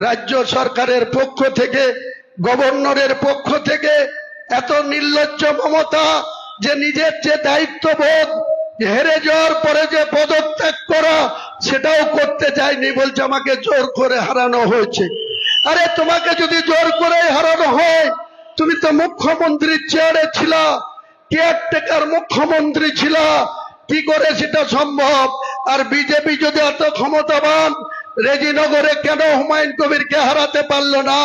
রাজ্য সরকারের পক্ষ থেকে, গভর্নরের পক্ষ থেকে এত নির্লজ্জ মমতা যে নিজের যে দায়িত্ববোধ, হেরে যাওয়ার পরে যে পদত্যাগ করা সেটাও করতে চায়নি, বলছে আমাকে জোর করে হারানো হয়েছে। আরে তোমাকে যদি জোর করে হারানো হয়, তুমি তো মুখ্যমন্ত্রীর চেয়ারে ছিলা, কেয়ারটেকার মুখ্যমন্ত্রী ছিলা, কি করে সেটা সম্ভব? আর বিজেপি যদি এত ক্ষমতাবান, রেজিনগরে কেন হুমায়ুন কবিরকে হারাতে পারলো না?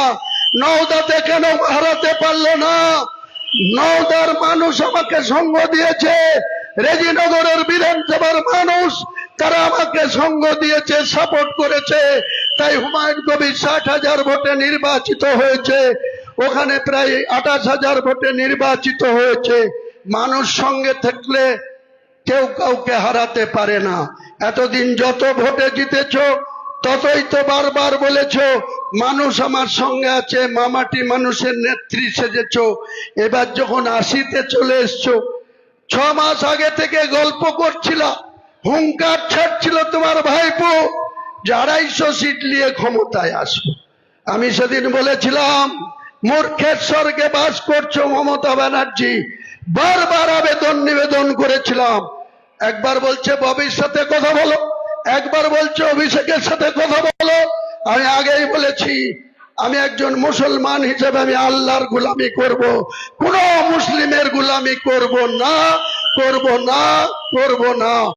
নওদাতে কেন হারাতে পারলো না? নওদার মানুষ আমাকে সঙ্গ দিয়েছে, রেজিনগরের বিধানসভার মানুষ তারা আমাকে সঙ্গ দিয়েছে, সাপোর্ট করেছে, তাই হুমায়ুন কবির 60,000 ভোটে নির্বাচিত হয়েছে, ওখানে প্রায় 28,000 ভোটে নির্বাচিত হয়েছে। মানুষ সঙ্গে থাকলে কেউ কাউকে হারাতে পারে না। এতদিন যত ভোটে জিতেছ ততই তো বারবার বলেছ মানুষ আমার সঙ্গে আছে, মামাটি মানুষের নেত্রী সেজেছ। এবার যখন 80-তে চলে এসছো, 6 মাস আগে থেকে গল্প করছিল, হুঙ্কার ছাড়ছিল তোমার ভাইপো যে 250 সিট নিয়ে ক্ষমতায় আসবো। আমি সেদিন বলেছিলাম মূর্খের স্বর্গে বাস করছো মমতা ব্যানার্জি, বারবার আবেদন নিবেদন করেছিলাম। একবার বলছে ববির সাথে কথা বলো, একবার বলছে অভিষেকের সাথে কথা বলো। আমি আগেই বলেছি আমি একজন মুসলমান হিসেবে আমি আল্লাহর গোলামি করব, কোন মুসলিমের গোলামি করব না, করব না, করব না।